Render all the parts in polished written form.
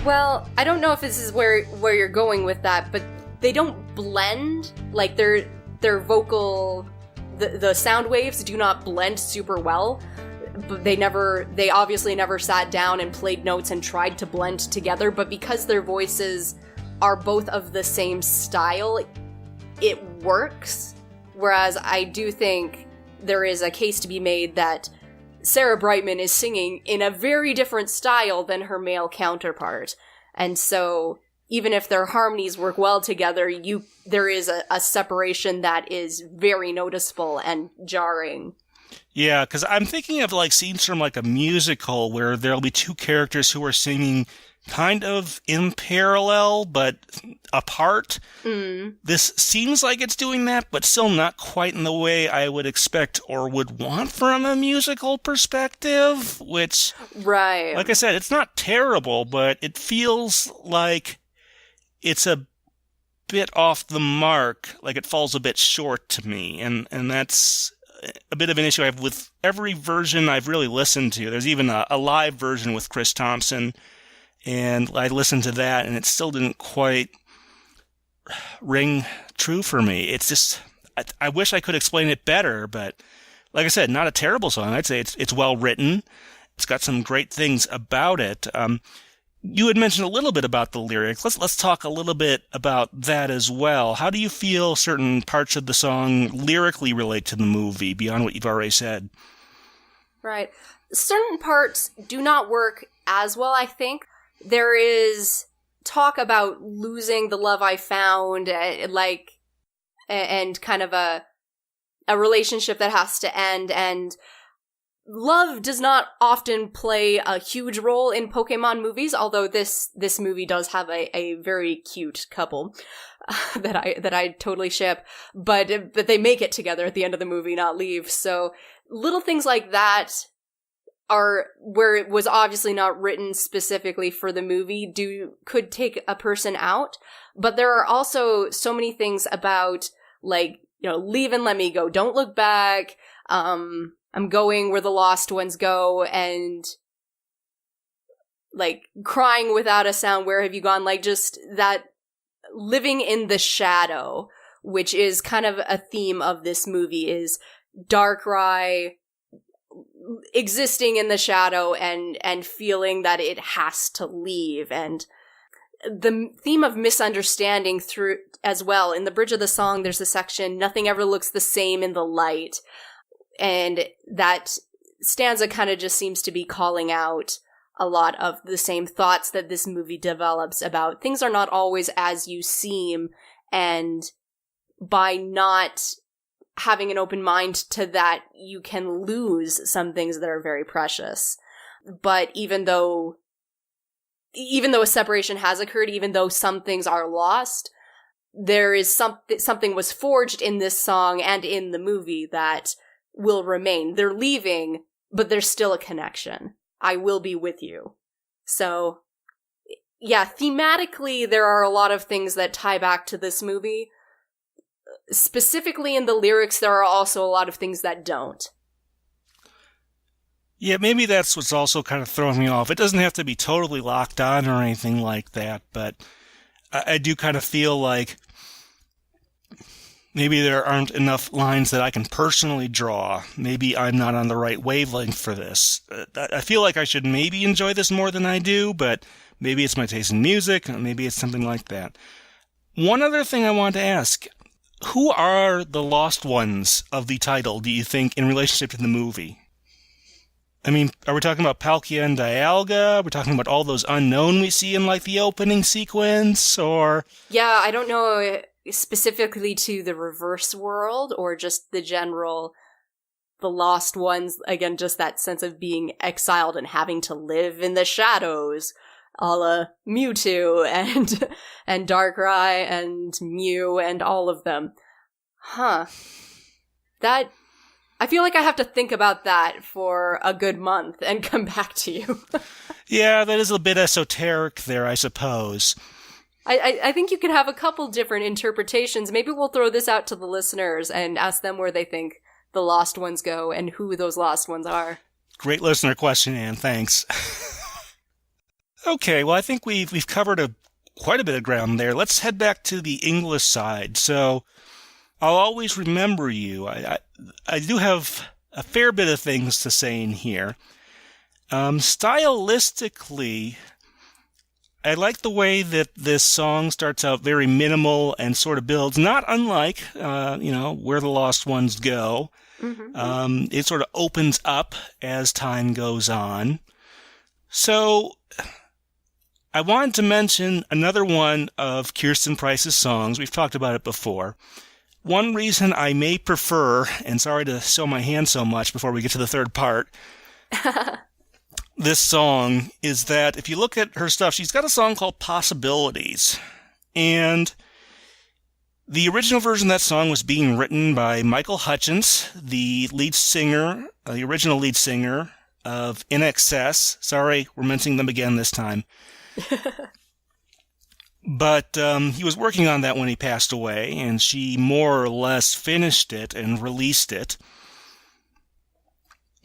Well, I don't know if this is where you're going with that, but they don't blend. Like, their vocal, the sound waves do not blend super well. But they obviously never sat down and played notes and tried to blend together, but because their voices are both of the same style, it works. Whereas I do think there is a case to be made that Sarah Brightman is singing in a very different style than her male counterpart. And so, even if their harmonies work well together, there is a separation that is very noticeable and jarring. Yeah, because I'm thinking of like scenes from like a musical where there'll be two characters who are singing kind of in parallel but apart. This seems like it's doing that, but still not quite in the way I would expect or would want from a musical perspective, which, right, like I said, it's not terrible, but it feels like it's a bit off the mark, like it falls a bit short to me, and that's a bit of an issue I have with every version I've really listened to. There's even a live version with Chris Thompson, and I listened to that, and it still didn't quite ring true for me. It's just, I wish I could explain it better, but like I said, not a terrible song. I'd say it's well written. It's got some great things about it. You had mentioned a little bit about the lyrics. Let's talk a little bit about that as well. How do you feel certain parts of the song lyrically relate to the movie, beyond what you've already said? Right. Certain parts do not work as well, I think. There is talk about losing the love I found, and kind of a relationship that has to end, and love does not often play a huge role in Pokemon movies, although this movie does have a very cute couple that I totally ship, but they make it together at the end of the movie, not leave. So little things like that are where it was obviously not written specifically for the movie could take a person out, but there are also so many things about, like, leave and let me go, don't look back, I'm going where the lost ones go, and like crying without a sound, where have you gone? Like, just that living in the shadow, which is kind of a theme of this movie, is Darkrai existing in the shadow and feeling that it has to leave, and the theme of misunderstanding through as well. In the bridge of the song, there's a section, nothing ever looks the same in the light. And that stanza kind of just seems to be calling out a lot of the same thoughts that this movie develops about things are not always as you seem, and by not having an open mind to that, you can lose some things that are very precious. But even though a separation has occurred, even though some things are lost, there is something was forged in this song and in the movie that will remain. They're leaving, but there's still a connection. I will be with you. So, yeah, thematically, there are a lot of things that tie back to this movie. Specifically in the lyrics, there are also a lot of things that don't. Yeah, maybe that's what's also kind of throwing me off. It doesn't have to be totally locked on or anything like that, but I do kind of feel like maybe there aren't enough lines that I can personally draw. Maybe I'm not on the right wavelength for this. I feel like I should maybe enjoy this more than I do, but maybe it's my taste in music, maybe it's something like that. One other thing I want to ask, who are the lost ones of the title, do you think, in relationship to the movie? I mean, are we talking about Palkia and Dialga? Are we talking about all those unknown we see in, like, the opening sequence, or...? Yeah, I don't know specifically to the reverse world, or just the lost ones, again, just that sense of being exiled and having to live in the shadows, a la Mewtwo and Darkrai and Mew and all of them. Huh. That... I feel like I have to think about that for a good month and come back to you. Yeah, that is a bit esoteric there, I suppose. I think you could have a couple different interpretations. Maybe we'll throw this out to the listeners and ask them where they think the lost ones go and who those lost ones are. Great listener question, Anne. Thanks. Okay, well, I think we've covered quite a bit of ground there. Let's head back to the English side. So I'll always remember you. I do have a fair bit of things to say in here. Stylistically, I like the way that this song starts out very minimal and sort of builds, not unlike, Where the Lost Ones Go. Mm-hmm. It sort of opens up as time goes on. So I wanted to mention another one of Kirsten Price's songs. We've talked about it before. One reason I may prefer, and sorry to show my hand so much before we get to the third part, this song is that if you look at her stuff, she's got a song called Possibilities. And the original version of that song was being written by Michael Hutchence, the original lead singer of INXS. Sorry, we're mentioning them again this time. But he was working on that when he passed away, and she more or less finished it and released it.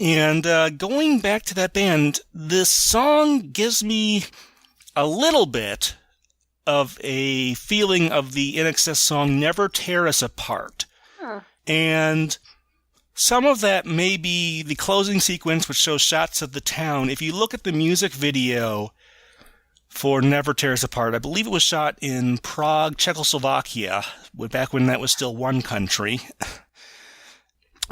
And going back to that band, this song gives me a little bit of a feeling of the INXS song Never Tear Us Apart. Huh. And some of that may be the closing sequence, which shows shots of the town. If you look at the music video for Never Tear Us Apart, I believe it was shot in Prague, Czechoslovakia, back when that was still one country.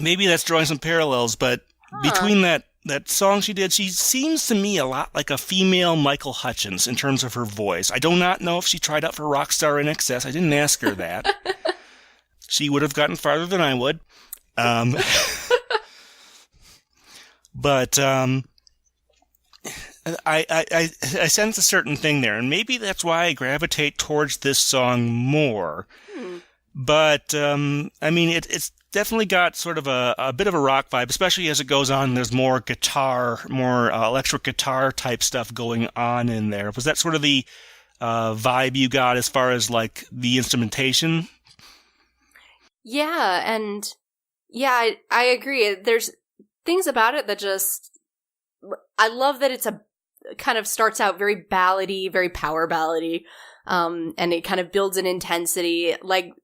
Maybe that's drawing some parallels, but between that song she did, she seems to me a lot like a female Michael Hutchence in terms of her voice. I do not know if she tried out for Rockstar INXS. I didn't ask her that. She would have gotten farther than I would. But I sense a certain thing there, and maybe that's why I gravitate towards this song more. But, it's definitely got sort of a bit of a rock vibe, especially as it goes on. There's more guitar, more electric guitar type stuff going on in there. Was that sort of the vibe you got as far as like the instrumentation? Yeah, and yeah, I agree. There's things about it that just, I love that it's kind of starts out very ballady, very power ballady, and it kind of builds an intensity. Like,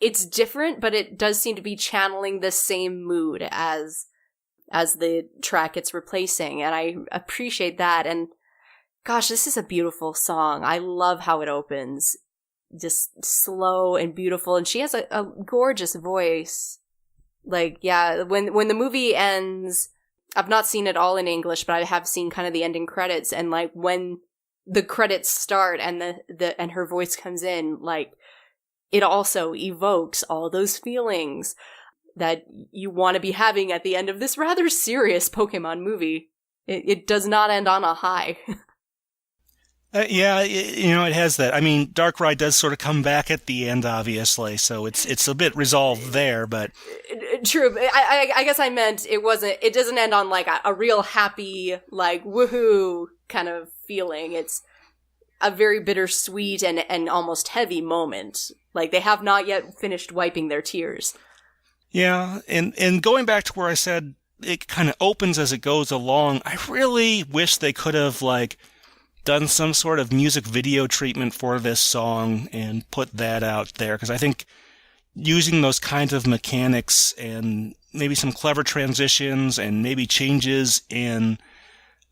it's different, but it does seem to be channeling the same mood as the track it's replacing, and I appreciate that. And gosh, this is a beautiful song. I love how it opens, just slow and beautiful, and she has a gorgeous voice. Like, yeah, when the movie ends, I've not seen it all in English, but I have seen kind of the ending credits, and like when the credits start and and her voice comes in, like, it also evokes all those feelings that you want to be having at the end of this rather serious Pokemon movie. It does not end on a high. It has that. I mean, Darkrai does sort of come back at the end, obviously, so it's a bit resolved there, but... True. I guess I meant it doesn't end on like a real happy, like, woohoo kind of feeling. It's a very bittersweet and almost heavy moment. Like, they have not yet finished wiping their tears. Yeah, and going back to where I said it kind of opens as it goes along, I really wish they could have, like, done some sort of music video treatment for this song and put that out there, because I think using those kinds of mechanics and maybe some clever transitions and maybe changes in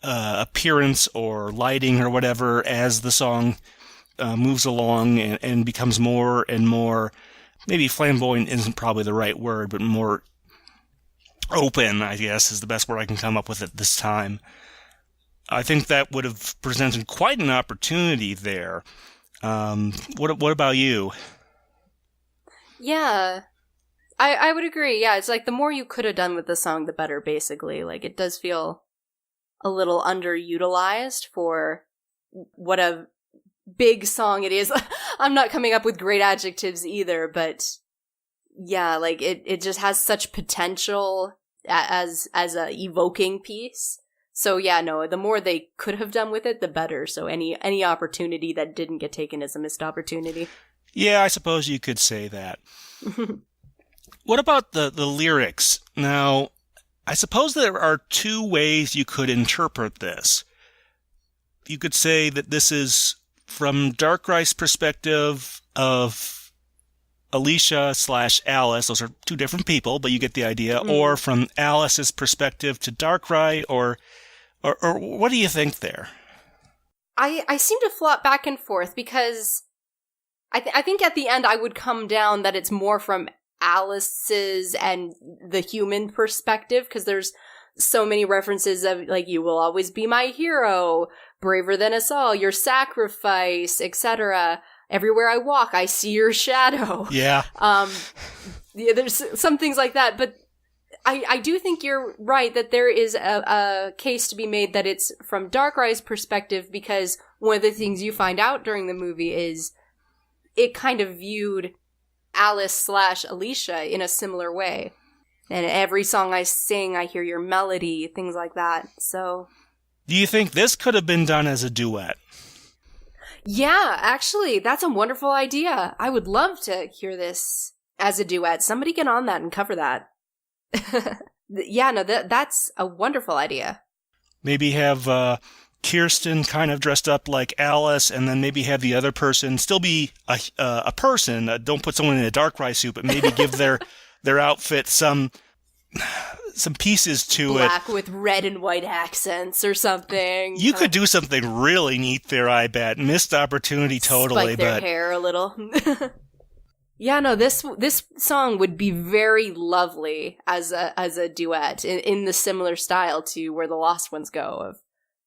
appearance or lighting or whatever as the song moves along and becomes more and more, maybe flamboyant isn't probably the right word, but more open, I guess, is the best word I can come up with at this time. I think that would have presented quite an opportunity there. What about you? Yeah, I would agree. Yeah, it's like the more you could have done with the song, the better, basically. Like, it does feel a little underutilized for what a big song it is. I'm not coming up with great adjectives either, but yeah, like it just has such potential as a evoking piece. So yeah, no, the more they could have done with it, the better. So any opportunity that didn't get taken is a missed opportunity. Yeah, I suppose you could say that. What about the lyrics? Now, I suppose there are two ways you could interpret this. you could say that this is from Darkrai's perspective of Alicia/Alice. Those are two different people, but you get the idea. Or from Alice's perspective to Darkrai, or what do you think there? I seem to flop back and forth because I think at the end I would come down that it's more from Alice's and the human perspective, because there's so many references of, like, you will always be my hero, braver than us all, your sacrifice, etc. Everywhere I walk, I see your shadow. Yeah. Yeah, there's some things like that, but I do think you're right that there is a case to be made that it's from Darkrai's perspective, because one of the things you find out during the movie is it kind of viewed Alice/Alicia in a similar way. And every song I sing, I hear your melody, things like that. So, do you think this could have been done as a duet? Yeah, actually, that's a wonderful idea. I would love to hear this as a duet. Somebody get on that and cover that. Yeah, no, that's a wonderful idea. Maybe have Kirsten kind of dressed up like Alice, and then maybe have the other person still be a person. Don't put someone in a Darkrai suit, but maybe give their outfit some pieces to Black with red and white accents or something. You could do something really neat there, I bet. Missed opportunity totally. Spike their hair a little. Yeah, no, this song would be very lovely as a duet in the similar style to Where the Lost Ones go, of,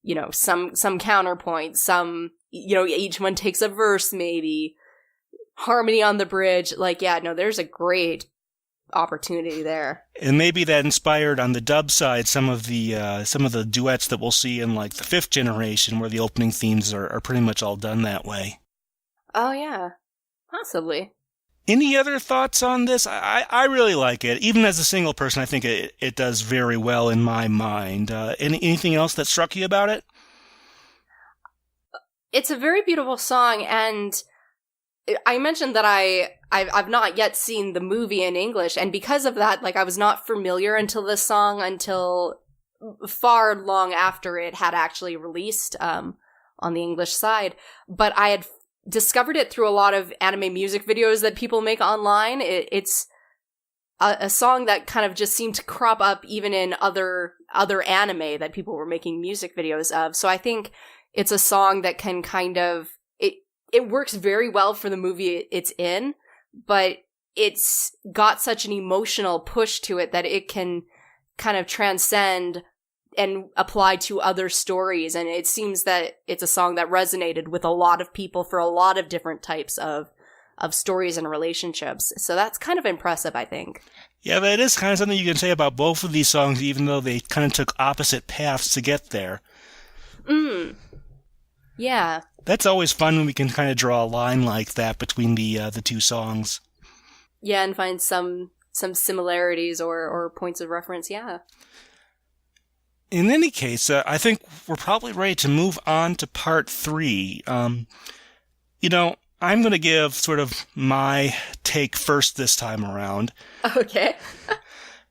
you know, some counterpoint, some, you know, each one takes a verse, maybe harmony on the bridge. Like, yeah, no, there's a great opportunity there. And maybe that inspired on the dub side some of the duets that we'll see in, like, the 5th generation, where the opening themes are pretty much all done that way. Oh yeah, possibly. Any other thoughts on this? I really like it. Even as a single person, I think it does very well in my mind. Anything else that struck you about it? It's a very beautiful song, and I mentioned that I've not yet seen the movie in English, and because of that, like, I was not familiar until far long after it had actually released on the English side. But I had discovered it through a lot of anime music videos that people make online. It's a song that kind of just seemed to crop up even in other anime that people were making music videos of. So I think it's a song that can kind of, it works very well for the movie it's in, but it's got such an emotional push to it that it can kind of transcend and apply to other stories. And it seems that it's a song that resonated with a lot of people for a lot of different types of stories and relationships. So that's kind of impressive, I think. Yeah, that is kind of something you can say about both of these songs, even though they kind of took opposite paths to get there. Yeah. That's always fun when we can kind of draw a line like that between the two songs. Yeah, and find some similarities or points of reference, yeah. In any case, I think we're probably ready to move on to part 3. You know, I'm going to give sort of my take first this time around. Okay.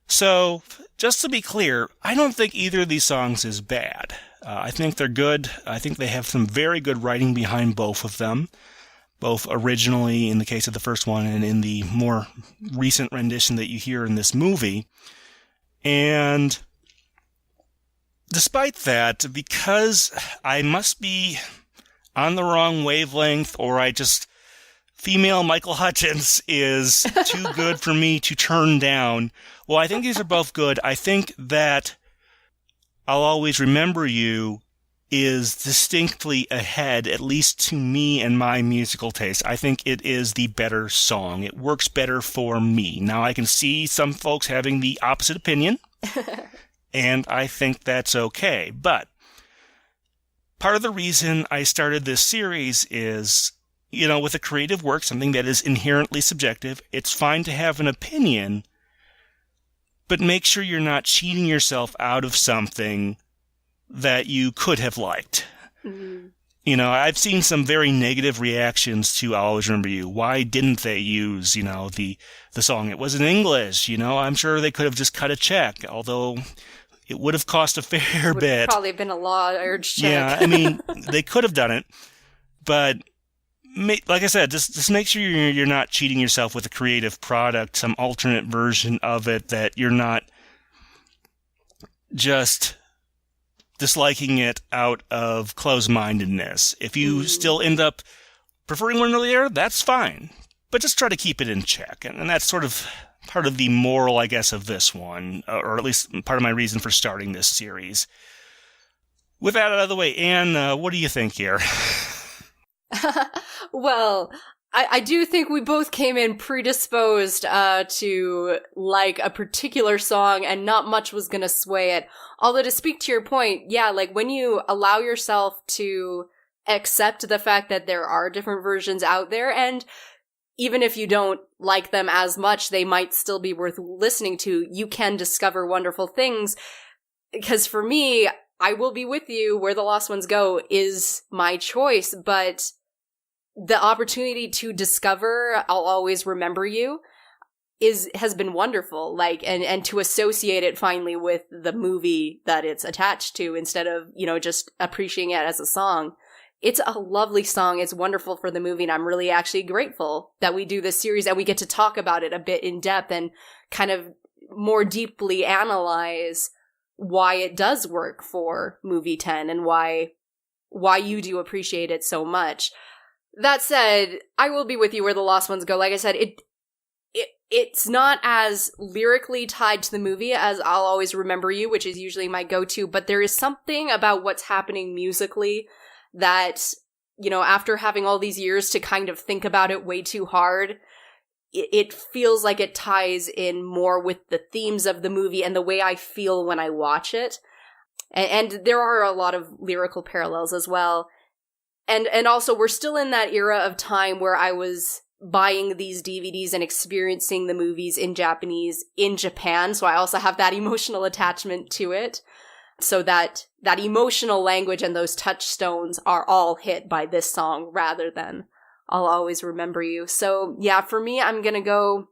So, just to be clear, I don't think either of these songs is bad. I think they're good. I think they have some very good writing behind both of them, both originally in the case of the first one and in the more recent rendition that you hear in this movie. And despite that, because I must be on the wrong wavelength, or female Michael Hutchence is too good for me to turn down. Well, I think these are both good. I think that I'll Always Remember You is distinctly ahead, at least to me and my musical taste. I think it is the better song. It works better for me. Now, I can see some folks having the opposite opinion, and I think that's okay. But part of the reason I started this series is, you know, with a creative work, something that is inherently subjective, it's fine to have an opinion, but make sure you're not cheating yourself out of something that you could have liked. Mm-hmm. You know, I've seen some very negative reactions to I'll Always Remember You. Why didn't they use, you know, the song? It was in English, you know. I'm sure they could have just cut a check, although, It would have cost a fair bit. Probably been a large check. Yeah, I mean, they could have done it, but like I said, just make sure you're not cheating yourself with a creative product, some alternate version of it, that you're not just disliking it out of closed-mindedness. If you still end up preferring one or the other, that's fine. But just try to keep it in check. And that's sort of part of the moral, I guess, of this one, or at least part of my reason for starting this series. With that out of the way, Anne, what do you think here? Well, I do think we both came in predisposed to like a particular song, and not much was going to sway it. Although, to speak to your point, yeah, like when you allow yourself to accept the fact that there are different versions out there, and even if you don't like them as much, they might still be worth listening to. You can discover wonderful things. Because for me, I Will Be With You, Where the Lost Ones Go is my choice, but the opportunity to discover I'll Always Remember You has been wonderful. Like, and to associate it finally with the movie that it's attached to, instead of, just appreciating it as a song. It's a lovely song. It's wonderful for the movie, and I'm really actually grateful that we do this series and we get to talk about it a bit in depth and kind of more deeply analyze why it does work for movie 10 and why you do appreciate it so much. That said, I Will Be With You, Where the Lost Ones Go. Like I said, it's not as lyrically tied to the movie as I'll Always Remember You, which is usually my go-to, but there is something about what's happening musically that, after having all these years to kind of think about it way too hard, it feels like it ties in more with the themes of the movie and the way I feel when I watch it. And there are a lot of lyrical parallels as well. And also, we're still in that era of time where I was buying these DVDs and experiencing the movies in Japanese in Japan, so I also have that emotional attachment to it. So that emotional language and those touchstones are all hit by this song rather than I'll Always Remember You. So yeah, for me, I'm gonna go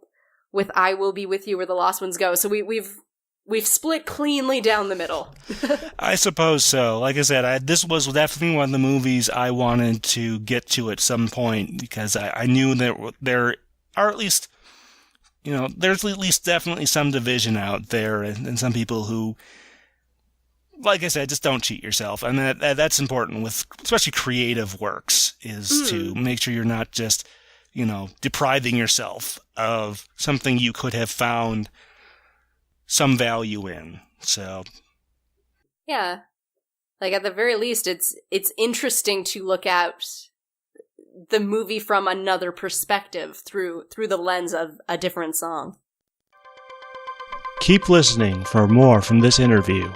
with I Will Be With You, Where the Lost Ones Go. So we've split cleanly down the middle. I suppose so. Like I said, this was definitely one of the movies I wanted to get to at some point, because I knew that there are at least, there's at least definitely some division out there, and some people who, like I said, just don't cheat yourself. I mean, that's important with especially creative works, is to make sure you're not just, depriving yourself of something you could have found some value in. So, yeah, like at the very least, it's interesting to look at the movie from another perspective through the lens of a different song. Keep listening for more from this interview